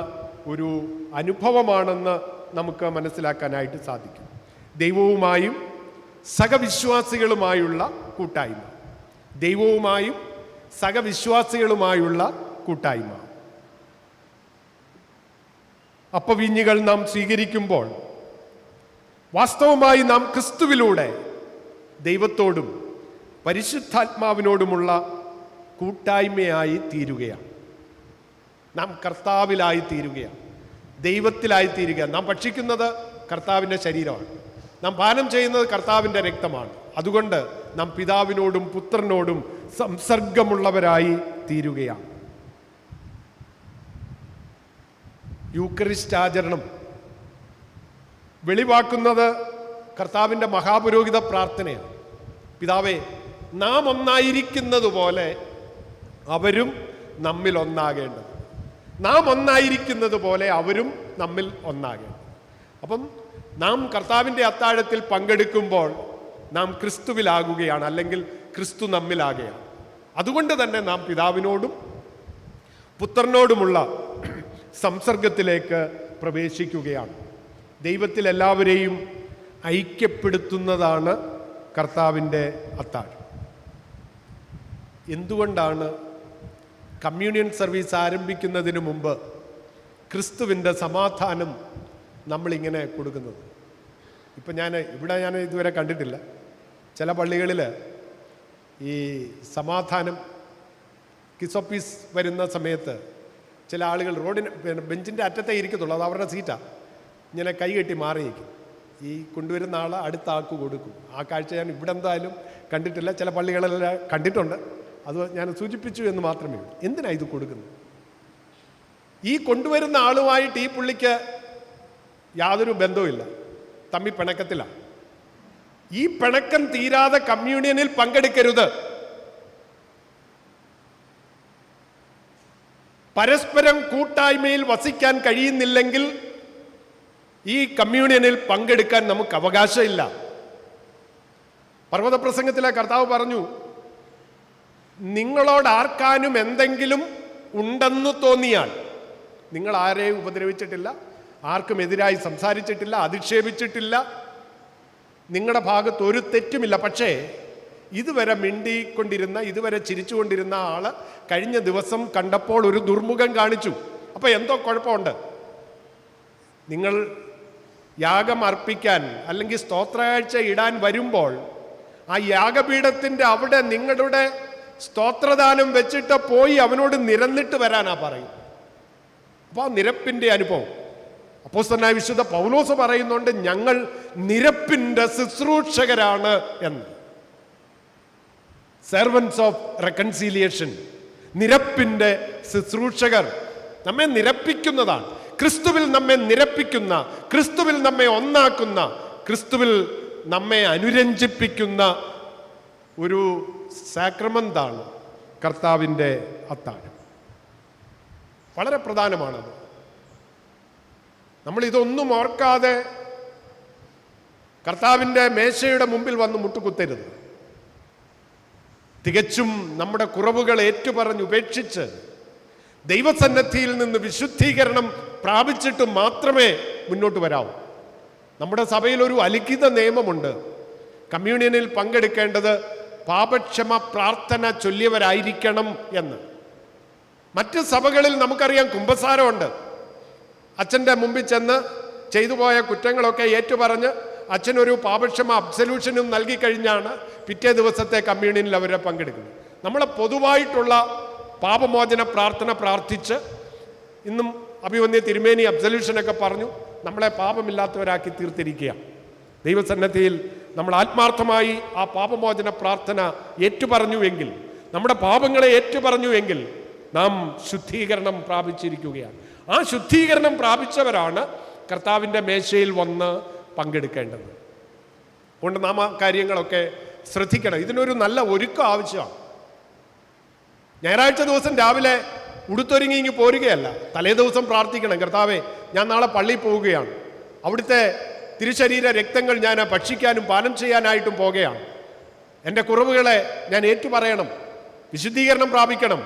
ഒരു അനുഭവമാണെന്ന് നമുക്ക് മനസ്സിലാക്കാനായിട്ട് സാധിക്കും. ദൈവവുമായും സഹവിശ്വാസികളുമായുള്ള കൂട്ടായ്മ, ദൈവവുമായും സഹവിശ്വാസികളുമായുള്ള കൂട്ടായ്മ. അപ്പവീഞ്ഞുകൾ നാം സ്വീകരിക്കുമ്പോൾ വാസ്തവമായി നാം ക്രിസ്തുവിലൂടെ ദൈവത്തോടും പരിശുദ്ധാത്മാവിനോടുമുള്ള കൂട്ടായ്മയായി തീരുകയാണ്. നാം കർത്താവിലായി തീരുകയാണ്, ദൈവത്തിലായി തീരുക. നാം ഭക്ഷിക്കുന്നത് കർത്താവിൻ്റെ ശരീരമാണ്, നാം പാനം ചെയ്യുന്നത് കർത്താവിൻ്റെ രക്തമാണ്. അതുകൊണ്ട് നാം പിതാവിനോടും പുത്രനോടും സംസർഗമുള്ളവരായി തീരുകയാണ്. യൂക്കറിസ്റ്റ് ആചരണം വെളിവാക്കുന്നത് കർത്താവിൻ്റെ മഹാപുരോഹിത പ്രാർത്ഥനയാണ്. പിതാവേ, നാം ഒന്നായിരിക്കുന്നത് പോലെ അവരും നമ്മിൽ ഒന്നാകേണ്ടത്, നാം ഒന്നായിരിക്കുന്നത് പോലെ അവരും നമ്മിൽ ഒന്നാകേണ്ടത്. അപ്പം നാം കർത്താവിൻ്റെ അത്താഴത്തിൽ പങ്കെടുക്കുമ്പോൾ നാം ക്രിസ്തുവിലാകുകയാണ്, അല്ലെങ്കിൽ ക്രിസ്തു നമ്മിലാകുകയാണ്. അതുകൊണ്ട് തന്നെ നാം പിതാവിനോടും പുത്രനോടുമുള്ള സംസർഗത്തിലേക്ക് പ്രവേശിക്കുകയാണ്. ദൈവത്തിൽ എല്ലാവരെയും ഐക്യപ്പെടുത്തുന്നതാണ് കർത്താവിൻ്റെ അത്താഴം. എന്തുകൊണ്ടാണ് കമ്മ്യൂണിയൻ സർവീസ് ആരംഭിക്കുന്നതിന് മുമ്പ് ക്രിസ്തുവിൻ്റെ സമാധാനം നമ്മളിങ്ങനെ കൊടുക്കുന്നത്? ഇപ്പം ഇവിടെ ഞാൻ ഇതുവരെ കണ്ടിട്ടില്ല. ചില പള്ളികളിൽ ഈ സമാധാനം കിസോപ്പീസ് വരുന്ന സമയത്ത് ചില ആളുകൾ ബെഞ്ചിൻ്റെ അറ്റത്തേ ഇരിക്കത്തുള്ളൂ, അത് അവരുടെ സീറ്റാണ്, ഇങ്ങനെ കൈ കെട്ടി മാറിയിരിക്കും. ഈ കൊണ്ടുവരുന്ന ആൾ അടുത്ത ആൾക്ക് കൊടുക്കും. ആ കാഴ്ച ഞാൻ ഇവിടെ എന്തായാലും കണ്ടിട്ടില്ല, ചില പള്ളികളെല്ലാം കണ്ടിട്ടുണ്ട്. അത് ഞാൻ സൂചിപ്പിച്ചു എന്ന് മാത്രമേ ഉള്ളൂ. എന്തിനാണ് ഇത് കൊടുക്കുന്നത്? ഈ കൊണ്ടുവരുന്ന ആളുമായിട്ട് ഈ പുള്ളിക്ക് യാതൊരു ബന്ധവുമില്ല, തമ്മി പിണക്കത്തിലാണ്. ഈ പിണക്കം തീരാതെ കമ്മ്യൂണിയനിൽ പങ്കെടുക്കരുത്. പരസ്പരം കൂട്ടായ്മയിൽ വസിക്കാൻ കഴിയുന്നില്ലെങ്കിൽ ഈ കമ്മ്യൂണിയനിൽ പങ്കെടുക്കാൻ നമുക്ക് അവകാശമില്ല. പർവ്വത പ്രസംഗത്തിലെ കർത്താവ് പറഞ്ഞു, നിങ്ങളോട് ആർക്കാനും എന്തെങ്കിലും ഉണ്ടെന്ന് തോന്നിയാൽ, നിങ്ങൾ ആരെയും ഉപദ്രവിച്ചിട്ടില്ല, ആർക്കും എതിരായി സംസാരിച്ചിട്ടില്ല, അധിക്ഷേപിച്ചിട്ടില്ല, നിങ്ങളുടെ ഭാഗത്ത് ഒരു തെറ്റുമില്ല. പക്ഷേ ഇതുവരെ മിണ്ടിക്കൊണ്ടിരുന്ന, ഇതുവരെ ചിരിച്ചുകൊണ്ടിരുന്ന ആള് കഴിഞ്ഞ ദിവസം കണ്ടപ്പോൾ ഒരു ദുർമുഖം കാണിച്ചു. അപ്പൊ എന്തോ കുഴപ്പമുണ്ട്. നിങ്ങൾ യാഗം അർപ്പിക്കാൻ അല്ലെങ്കിൽ സ്തോത്രകാഴ്ച ഇടാൻ വരുമ്പോൾ ആ യാഗപീഠത്തിൻ്റെ അവിടെ നിങ്ങളുടെ സ്തോത്രദാനം വെച്ചിട്ട് പോയി അവനോട് നിരന്നിട്ട് വരാനാ പറയും. അപ്പോൾ ആ നിരപ്പിൻ്റെ അനുഭവം അപ്പോസ്തലനായ വിശുദ്ധ പൗലോസ് പറയുന്നുണ്ട്, ഞങ്ങൾ നിരപ്പിൻ്റെ ശുശ്രൂഷകരാണ് എന്ന്. സെർവൻസ് ഓഫ് റെക്കൺസീലിയേഷൻ, നിരപ്പിൻ്റെ ശുശ്രൂഷകർ. നമ്മെ നിരപ്പിക്കുന്നതാണ്, ക്രിസ്തുവിൽ നമ്മെ നിരപ്പിക്കുന്ന, ക്രിസ്തുവിൽ നമ്മെ ഒന്നാക്കുന്ന, ക്രിസ്തുവിൽ നമ്മെ അനുരഞ്ജിപ്പിക്കുന്ന ഒരു സാക്രമെന്റാണ് കർത്താവിൻ്റെ അത്താഴം. വളരെ പ്രധാനമാണത്. നമ്മളിതൊന്നും ഓർക്കാതെ കർത്താവിൻ്റെ മേശയുടെ മുമ്പിൽ വന്ന് മുട്ടുകുത്തരുത്. തികച്ചും നമ്മുടെ കുറവുകൾ ഏറ്റുപറഞ്ഞ് ഉപേക്ഷിച്ച് ദൈവസന്നിധിയിൽ നിന്ന് വിശുദ്ധീകരണം പ്രാപിച്ചിട്ട് മാത്രമേ മുന്നോട്ട് വരാവൂ. നമ്മുടെ സഭയിൽ ഒരു അലിഖിത നിയമമുണ്ട്. കമ്മ്യൂണിയനിൽ പങ്കെടുക്കേണ്ടത് പാപക്ഷമ പ്രാർത്ഥന ചൊല്ലിയവരായിരിക്കണം എന്ന്. മറ്റ് സഭകളിൽ നമുക്കറിയാം കുമ്പസാരമുണ്ട്. അച്ഛൻ്റെ മുമ്പിൽ ചെന്ന് ചെയ്തു പോയ കുറ്റങ്ങളൊക്കെ ഏറ്റുപറഞ്ഞ് അച്ഛനൊരു പാപക്ഷമ അബ്സല്യൂഷനും നൽകി കഴിഞ്ഞാണ് പിറ്റേ ദിവസത്തെ കമ്മ്യൂണിയനിൽ അവരെ പങ്കെടുക്കുന്നത്. നമ്മളെ പൊതുവായിട്ടുള്ള പാപമോചന പ്രാർത്ഥന പ്രാർത്ഥിച്ച് ഇന്നും അഭിവന്യ തിരുമേനി അബ്സല്യൂഷനൊക്കെ പറഞ്ഞു നമ്മളെ പാപമില്ലാത്തവരാക്കി തീർത്തിരിക്കുക. ദൈവസന്നിധിയിൽ നമ്മൾ ആത്മാർത്ഥമായി ആ പാപമോചന പ്രാർത്ഥന ഏറ്റുപറഞ്ഞുവെങ്കിൽ, നമ്മുടെ പാപങ്ങളെ ഏറ്റുപറഞ്ഞുവെങ്കിൽ നാം ശുദ്ധീകരണം പ്രാപിച്ചിരിക്കുകയാണ്. ആ ശുദ്ധീകരണം പ്രാപിച്ചവരാണ് കർത്താവിൻ്റെ മേശയിൽ വന്ന് പങ്കെടുക്കേണ്ടത്. അതുകൊണ്ട് നാം ആ കാര്യങ്ങളൊക്കെ ശ്രദ്ധിക്കണം. ഇതിനൊരു നല്ല ഒരുക്കം ആവശ്യമാണ്. ഞായറാഴ്ച ദിവസം രാവിലെ ഉടുത്തൊരുങ്ങി ഇങ്ങ് പോരുകയല്ല, തലേ ദിവസം പ്രാർത്ഥിക്കണം. കർത്താവേ, ഞാൻ നാളെ പള്ളിയിൽ പോവുകയാണ്, അവിടുത്തെ തിരുശരീര രക്തങ്ങൾ ഞാൻ ഭക്ഷിക്കാനും പാനം ചെയ്യാനായിട്ടും പോകുകയാണ്. എൻ്റെ കുറവുകളെ ഞാൻ ഏറ്റുപറയണം, വിശുദ്ധീകരണം പ്രാപിക്കണം.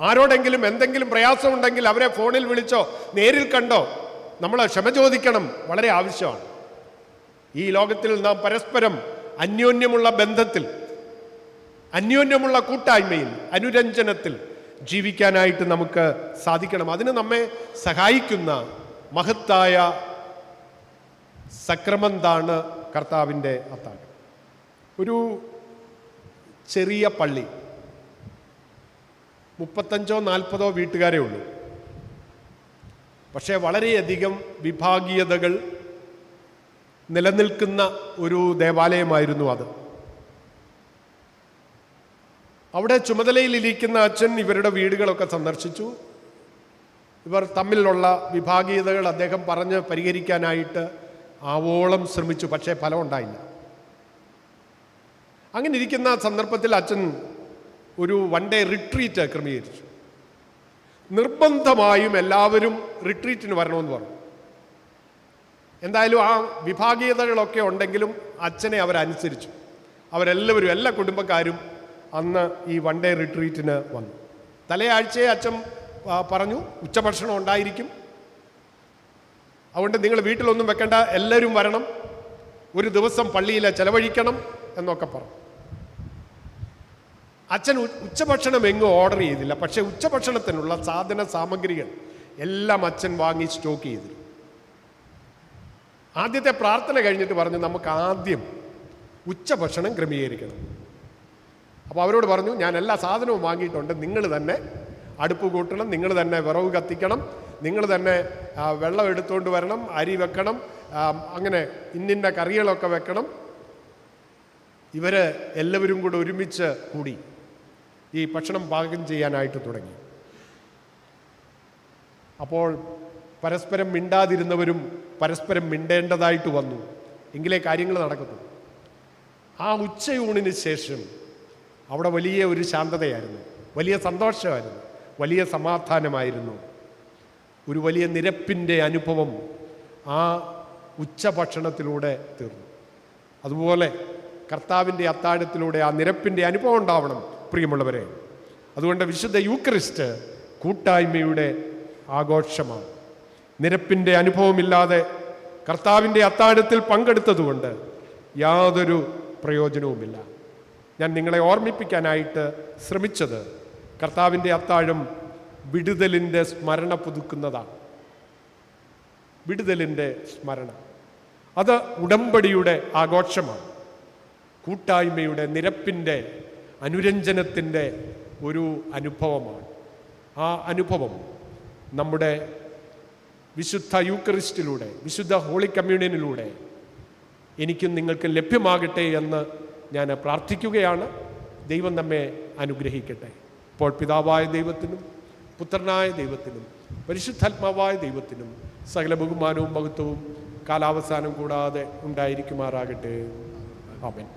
ആരോടെങ്കിലും എന്തെങ്കിലും പ്രയാസമുണ്ടെങ്കിൽ അവരെ ഫോണിൽ വിളിച്ചോ നേരിൽ കണ്ടോ നമ്മൾ ക്ഷമ ചോദിക്കണം. വളരെ ആവശ്യമാണ്. ഈ ലോകത്തിൽ നാം പരസ്പരം അന്യോന്യമുള്ള ബന്ധത്തിൽ, അന്യോന്യമുള്ള കൂട്ടായ്മയിൽ, അനുരഞ്ജനത്തിൽ ജീവിക്കാനായിട്ട് നമുക്ക് സാധിക്കണം. അതിന് നമ്മെ സഹായിക്കുന്ന മഹത്തായ സക്രമന്താണ് കർത്താവിൻ്റെ അത്താഴം. ഒരു ചെറിയ പള്ളി, 35-40 വീട്ടുകാരേ ഉള്ളൂ. പക്ഷേ വളരെയധികം വിഭാഗീയതകൾ നിലനിൽക്കുന്ന ഒരു ദേവാലയമായിരുന്നു അത്. അവിടെ ചുമതലയിലിരിക്കുന്ന അച്ഛൻ ഇവരുടെ വീടുകളൊക്കെ സന്ദർശിച്ചു. ഇവർ തമ്മിലുള്ള വിഭാഗീയതകൾ അദ്ദേഹം പറഞ്ഞ് പരിഹരിക്കാനായിട്ട് ആവോളം ശ്രമിച്ചു. പക്ഷേ ഫലം ഉണ്ടായില്ല. അങ്ങനെ ഇരിക്കുന്ന സന്ദർഭത്തിൽ അച്ഛൻ ഒരു 1 ഡേ റിട്രീറ്റ് ക്രമീകരിച്ചു. നിർബന്ധമായും എല്ലാവരും റിട്രീറ്റിന് വരണമെന്ന് പറഞ്ഞു. എന്തായാലും ആ വിഭാഗീയതകളൊക്കെ ഉണ്ടെങ്കിലും അച്ഛനെ അവരനുസരിച്ചു. അവരെല്ലാവരും, എല്ലാ കുടുംബക്കാരും അന്ന് ഈ 1 ഡേ റിട്രീറ്റിന് വന്നു. തലയാഴ്ചയെ അച്ഛൻ പറഞ്ഞു, ഉച്ചഭക്ഷണം ഉണ്ടായിരിക്കും, അതുകൊണ്ട് നിങ്ങൾ വീട്ടിലൊന്നും വെക്കേണ്ട, എല്ലാവരും വരണം, ഒരു ദിവസം പള്ളിയിൽ ചെലവഴിക്കണം എന്നൊക്കെ പറഞ്ഞു. അച്ഛൻ ഉച്ചഭക്ഷണം എങ്ങും ഓർഡർ ചെയ്തില്ല. പക്ഷേ ഉച്ചഭക്ഷണത്തിനുള്ള സാധന സാമഗ്രികൾ എല്ലാം അച്ഛൻ വാങ്ങി സ്റ്റോക്ക് ചെയ്തു. ആദ്യത്തെ പ്രാർത്ഥന കഴിഞ്ഞിട്ട് പറഞ്ഞു, നമുക്ക് ആദ്യം ഉച്ചഭക്ഷണം ക്രമീകരിക്കണം. അപ്പോൾ അവരോട് പറഞ്ഞു, ഞാൻ എല്ലാ സാധനവും വാങ്ങിയിട്ടുണ്ട്, നിങ്ങൾ തന്നെ അടുപ്പ് കൂട്ടണം, നിങ്ങൾ തന്നെ വിറവ് കത്തിക്കണം, നിങ്ങൾ തന്നെ വെള്ളം എടുത്തുകൊണ്ട് വരണം, അരി വെക്കണം, അങ്ങനെ ഇന്നിന്ന കറികളൊക്കെ വെക്കണം. ഇവർ എല്ലാവരും കൂടെ ഒരുമിച്ച് കൂടി ഈ ഭക്ഷണം പാകം ചെയ്യാനായിട്ട് തുടങ്ങി. അപ്പോൾ പരസ്പരം മിണ്ടാതിരുന്നവരും പരസ്പരം മിണ്ടേണ്ടതായിട്ട് വന്നു. എങ്കിലേ കാര്യങ്ങൾ നടക്കുന്നു. ആ ഉച്ചയൂണിന് ശേഷം അവിടെ വലിയ ഒരു ശാന്തതയായിരുന്നു, വലിയ സന്തോഷമായിരുന്നു, വലിയ സമാധാനമായിരുന്നു. ഒരു വലിയ നിരപ്പിൻ്റെ അനുഭവം ആ ഉച്ചഭക്ഷണത്തിലൂടെ തീർന്നു. അതുപോലെ കർത്താവിൻ്റെ അത്താഴത്തിലൂടെ ആ നിരപ്പിൻ്റെ അനുഭവം ഉണ്ടാവണം പ്രിയമുള്ളവരെ. അതുകൊണ്ട് വിശുദ്ധ യൂക്കറിസ്റ്റ് കൂട്ടായ്മയുടെ ആഘോഷമാണ്. നിരപ്പിൻ്റെ അനുഭവമില്ലാതെ കർത്താവിൻ്റെ അത്താഴത്തിൽ പങ്കെടുത്തതുകൊണ്ട് യാതൊരു പ്രയോജനവുമില്ല. ഞാൻ നിങ്ങളെ ഓർമ്മിപ്പിക്കാനായിട്ട് ശ്രമിച്ചത് കർത്താവിൻ്റെ അത്താഴം വിടുതലിൻ്റെ സ്മരണ പുതുക്കുന്നതാണ്. വിടുതലിൻ്റെ സ്മരണ, അത് ഉടമ്പടിയുടെ ആഘോഷമാണ്. കൂട്ടായ്മയുടെ, നിരപ്പിൻ്റെ, അനുരഞ്ജനത്തിൻ്റെ ഒരു അനുഭവമാണ്. ആ അനുഭവം നമ്മുടെ വിശുദ്ധ യൂക്കറിസ്റ്റിലൂടെ, വിശുദ്ധ ഹോളി കമ്മ്യൂണിയനിലൂടെ എനിക്കും നിങ്ങൾക്കും ലഭ്യമാകട്ടെ എന്ന് ഞാൻ പ്രാർത്ഥിക്കുകയാണ്. ദൈവം നമ്മെ അനുഗ്രഹിക്കട്ടെ. ഇപ്പോൾ പിതാവായ ദൈവത്തിനും പുത്രനായ ദൈവത്തിനും പരിശുദ്ധാത്മാവായ ദൈവത്തിനും സകല ബഹുമാനവും മഹത്വവും കാലാവസാനം കൂടാതെ ഉണ്ടായിരിക്കുമാറാകട്ടെ. ആമേൻ.